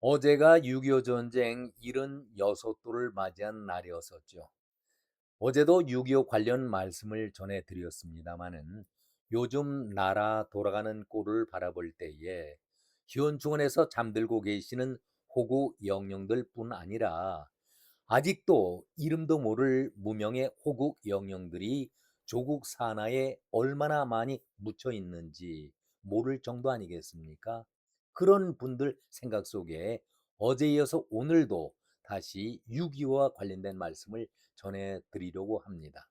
어제가 6.25 전쟁 76도를 맞이한 날이었었죠. 어제도 6.25 관련 말씀을 전해드렸습니다마는 요즘 나라 돌아가는 꼴을 바라볼 때에 현충원에서 잠들고 계시는 호국 영령들 뿐 아니라 아직도 이름도 모를 무명의 호국 영령들이 조국 산하에 얼마나 많이 묻혀 있는지 모를 정도 아니겠습니까? 그런 분들 생각 속에 어제 이어서 오늘도 다시 6.25와 관련된 말씀을 전해드리려고 합니다.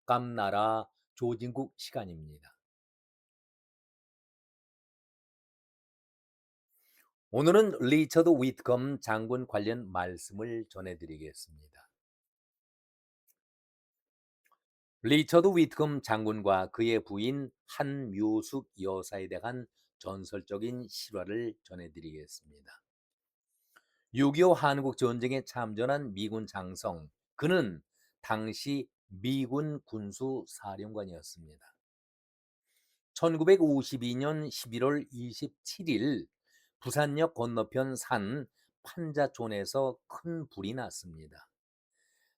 깜나라 조진국 시간입니다. 오늘은 리처드 위트컴 장군 관련 말씀을 전해드리겠습니다. 리처드 위트컴 장군과 그의 부인 한묘숙 여사에 대한 전설적인 실화를 전해드리겠습니다. 6.25 한국 전쟁에 참전한 미군 장성, 그는 당시 미군 군수 사령관이었습니다. 1952년 11월 27일 부산역 건너편 산 판자촌에서 큰 불이 났습니다.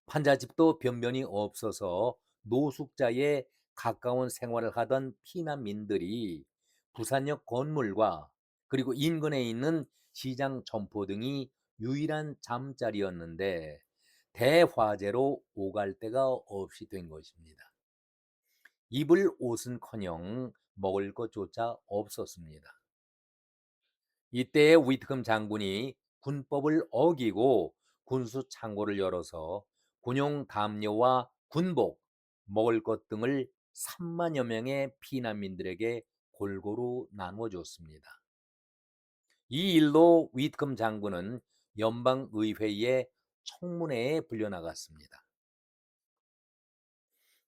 판자집도 변변이 없어서 노숙자에 가까운 생활을 하던 피난민들이 부산역 건물과 그리고 인근에 있는 시장 점포 등이 유일한 잠자리였는데 대화재로 오갈 데가 없이 된 것입니다. 입을 옷은커녕 먹을 것조차 없었습니다. 이때에 위트컴 장군이 군법을 어기고 군수 창고를 열어서 군용 담요와 군복, 먹을 것 등을 3만여 명의 피난민들에게 골고루 나눠줬습니다. 이 일로 위트컴 장군은 연방의회의 청문회에 불려나갔습니다.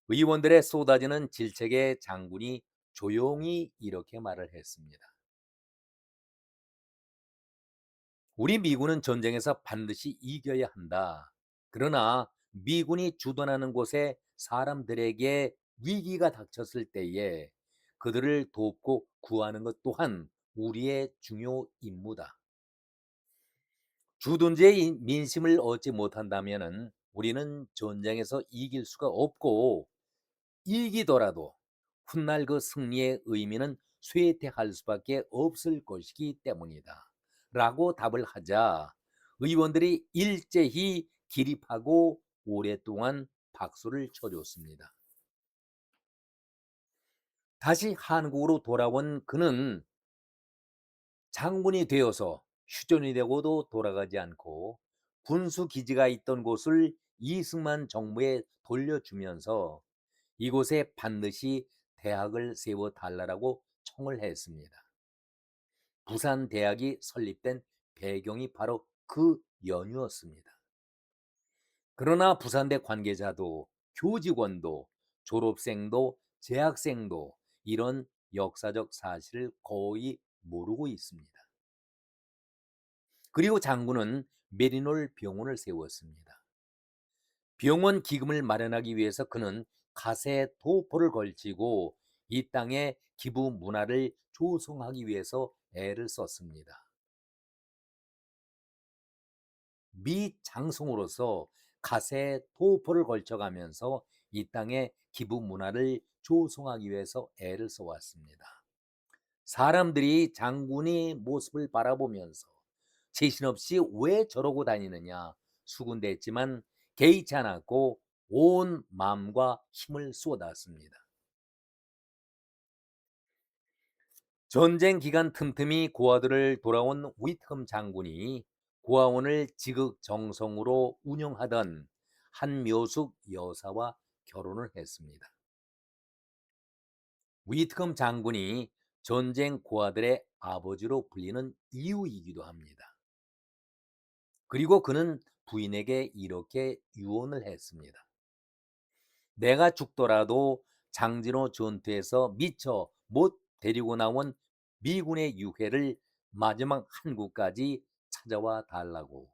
의원들의 쏟아지는 질책에 장군이 조용히 이렇게 말을 했습니다. 우리 미군은 전쟁에서 반드시 이겨야 한다. 그러나 미군이 주둔하는 곳에 사람들에게 위기가 닥쳤을 때에 그들을 돕고 구하는 것 또한 우리의 중요 임무다. 주둔지의 민심을 얻지 못한다면 우리는 전쟁에서 이길 수가 없고 이기더라도 훗날 그 승리의 의미는 쇠퇴할 수밖에 없을 것이기 때문이다. 라고 답을 하자 의원들이 일제히 기립하고 오랫동안 박수를 쳐줬습니다. 다시 한국으로 돌아온 그는 장군이 되어서 휴전이 되고도 돌아가지 않고 군수 기지가 있던 곳을 이승만 정부에 돌려주면서 이곳에 반드시 대학을 세워 달라고 청을 했습니다. 부산 대학이 설립된 배경이 바로 그 연유였습니다. 그러나 부산대 관계자도 교직원도 졸업생도 재학생도 이런 역사적 사실을 거의 모르고 있습니다. 그리고 장군은 메리놀 병원을 세웠습니다. 병원 기금을 마련하기 위해서 그는 가세 도포를 걸치고 이 땅에 기부 문화를 조성하기 위해서 애를 썼습니다. 미 장성으로서 가세 도포를 걸쳐가면서 이 땅에 기부 문화를 조성하기 위해서 애를 써왔습니다. 사람들이 장군의 모습을 바라보면서 제신없이 왜 저러고 다니느냐 수군댔지만 개의치 않았고 온 마음과 힘을 쏟았습니다. 전쟁 기간 틈틈이 고아들을 돌아온 위트컴 장군이 고아원을 지극정성으로 운영하던 한묘숙 여사와 결혼을 했습니다. 위트컴 장군이 전쟁 고아들의 아버지로 불리는 이유이기도 합니다. 그리고 그는 부인에게 이렇게 유언을 했습니다. 내가 죽더라도 장진호 전투에서 미처 못 데리고 나온 미군의 유해를 마지막 한국까지 찾아와 달라고.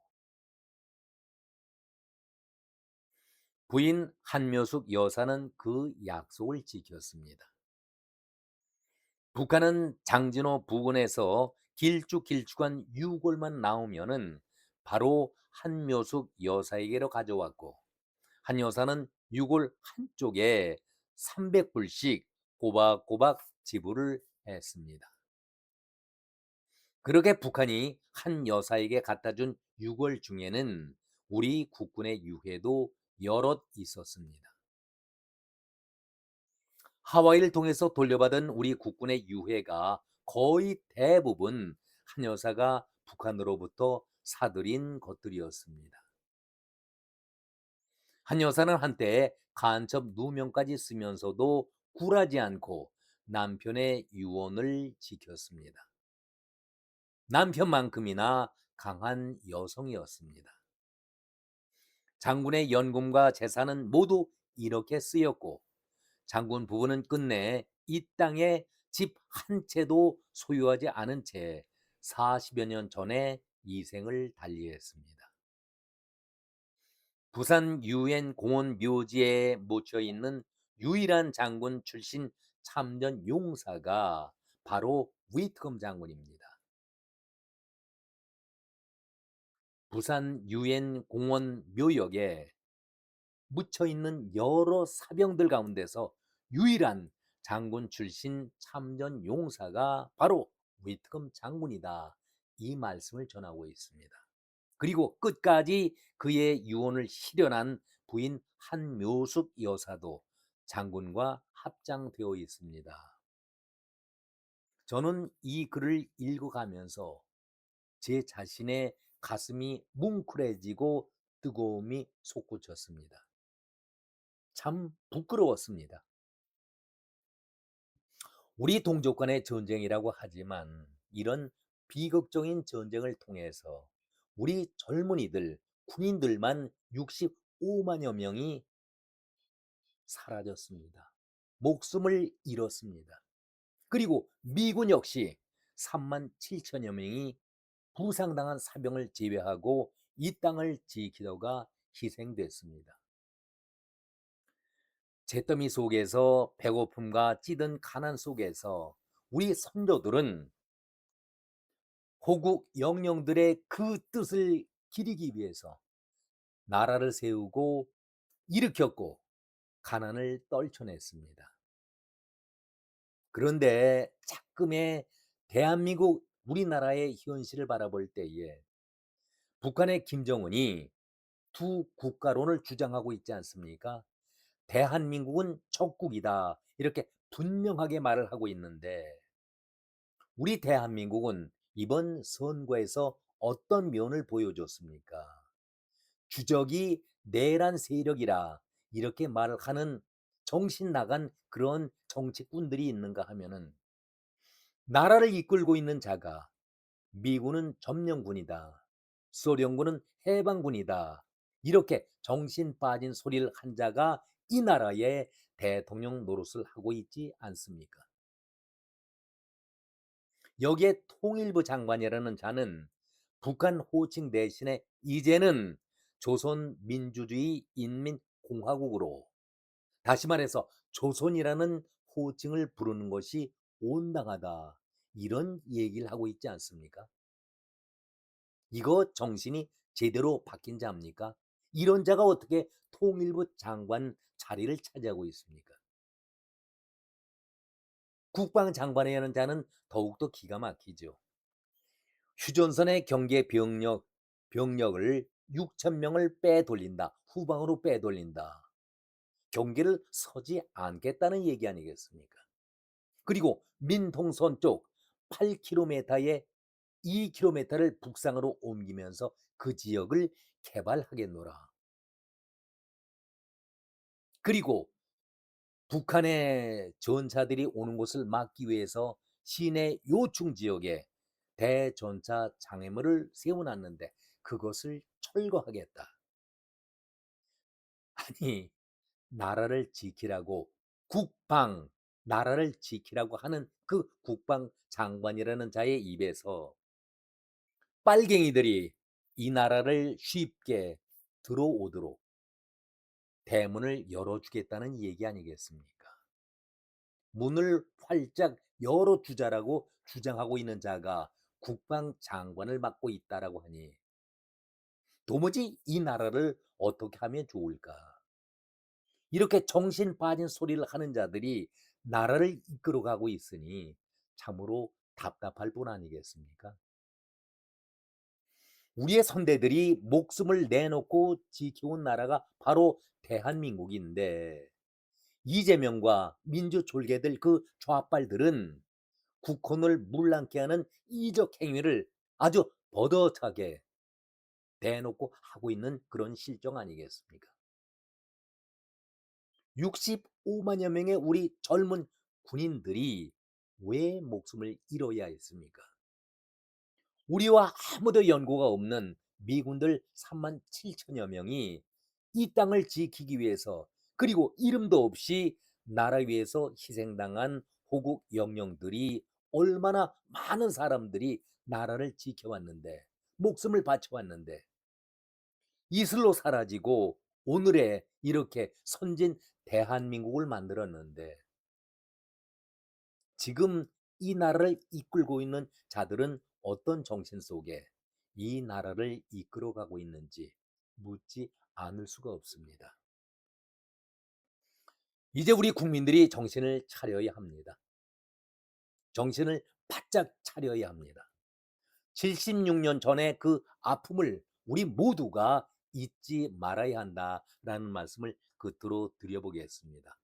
부인 한묘숙 여사는 그 약속을 지켰습니다. 북한은 장진호 부근에서 길쭉길쭉한 유골만 나오면은 바로 한묘숙 여사에게로 가져왔고, 한 여사는 유골 한쪽에 300불씩 꼬박꼬박 지불을 했습니다. 그렇게 북한이 한 여사에게 갖다 준 유골 중에는 우리 국군의 유해도 여럿 있었습니다. 하와이를 통해서 돌려받은 우리 국군의 유해가 거의 대부분 한 여사가 북한으로부터 사들인 것들이었습니다. 한 여사는 한때 간첩 누명까지 쓰면서도 굴하지 않고 남편의 유언을 지켰습니다. 남편만큼이나 강한 여성이었습니다. 장군의 연금과 재산은 모두 이렇게 쓰였고, 장군 부부는 끝내 이 땅에 집 한 채도 소유하지 않은 채 40여 년 전에 이생을 달리했습니다. 부산 유엔 공원 묘지에 묻혀 있는 유일한 장군 출신 참전 용사가 바로 위트컴 장군입니다. 부산 유엔 공원 묘역에 묻혀 있는 여러 사병들 가운데서 유일한 장군 출신 참전 용사가 바로 위트컴 장군이다. 이 말씀을 전하고 있습니다. 그리고 끝까지 그의 유언을 실현한 부인 한묘숙 여사도 장군과 합장되어 있습니다. 저는 이 글을 읽어가면서 제 자신의 가슴이 뭉클해지고 뜨거움이 솟구쳤습니다. 참 부끄러웠습니다. 우리 동족 간의 전쟁이라고 하지만 이런 비극적인 전쟁을 통해서 우리 젊은이들, 군인들만 65만여 명이 사라졌습니다. 목숨을 잃었습니다. 그리고 미군 역시 3만 7천여 명이 부상당한 사병을 제외하고 이 땅을 지키다가 희생됐습니다. 잿더미 속에서 배고픔과 찌든 가난 속에서 우리 선조들은 호국 영령들의 그 뜻을 기리기 위해서 나라를 세우고 일으켰고 가난을 떨쳐냈습니다. 그런데 자금의 대한민국 우리나라의 현실을 바라볼 때에 북한의 김정은이 두 국가론을 주장하고 있지 않습니까? 대한민국은 적국이다. 이렇게 분명하게 말을 하고 있는데 우리 대한민국은 이번 선거에서 어떤 면을 보여줬습니까? 주적이 내란 세력이라 이렇게 말을 하는 정신 나간 그런 정치꾼들이 있는가 하면은 나라를 이끌고 있는 자가 미군은 점령군이다. 소련군은 해방군이다. 이렇게 정신 빠진 소리를 한 자가 이 나라의 대통령 노릇을 하고 있지 않습니까? 여기에 통일부 장관이라는 자는 북한 호칭 대신에 이제는 조선민주주의 인민공화국으로, 다시 말해서 조선이라는 호칭을 부르는 것이 온당하다. 이런 얘기를 하고 있지 않습니까? 이거 정신이 제대로 바뀐 자입니까? 이런 자가 어떻게 통일부 장관 자리를 차지하고 있습니까? 국방장관이라는 자는 더욱더 기가 막히죠. 휴전선의 경계 병력을 6천 명을 빼돌린다. 후방으로 빼돌린다. 경계를 서지 않겠다는 얘기 아니겠습니까? 그리고 민통선 쪽 8km에 2km를 북상으로 옮기면서 그 지역을 개발하겠노라. 그리고 북한의 전차들이 오는 곳을 막기 위해서 시내 요충 지역에 대전차 장애물을 세워놨는데 그것을 철거하겠다. 아니, 나라를 지키라고 국방, 나라를 지키라고 하는 그 국방 장관이라는 자의 입에서 빨갱이들이 이 나라를 쉽게 들어오도록 대문을 열어주겠다는 얘기 아니겠습니까? 문을 활짝 열어주자라고 주장하고 있는 자가 국방장관을 맡고 있다라고 하니 도무지 이 나라를 어떻게 하면 좋을까? 이렇게 정신 빠진 소리를 하는 자들이 나라를 이끌어가고 있으니 참으로 답답할 뿐 아니겠습니까? 우리의 선대들이 목숨을 내놓고 지켜온 나라가 바로 대한민국인데 이재명과 민주졸개들 그 좌빨들은 국혼을 물랑케 하는 이적 행위를 아주 버젓하게 대놓고 하고 있는 그런 실정 아니겠습니까? 65만여 명의 우리 젊은 군인들이 왜 목숨을 잃어야 했습니까? 우리와 아무도 연고가 없는 미군들 3만 7천여 명이 이 땅을 지키기 위해서 그리고 이름도 없이 나라 위해서 희생당한 호국 영령들이 얼마나 많은 사람들이 나라를 지켜왔는데 목숨을 바쳐왔는데 이슬로 사라지고 오늘의 이렇게 선진 대한민국을 만들었는데 지금 이 나라를 이끌고 있는 자들은 어떤 정신 속에 이 나라를 이끌어가고 있는지 묻지 않을 수가 없습니다. 이제 우리 국민들이 정신을 차려야 합니다. 정신을 바짝 차려야 합니다. 76년 전의 그 아픔을 우리 모두가 잊지 말아야 한다라는 말씀을 끝으로 드려보겠습니다.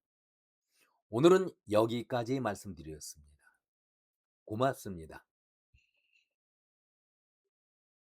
오늘은 여기까지 말씀드렸습니다. 고맙습니다.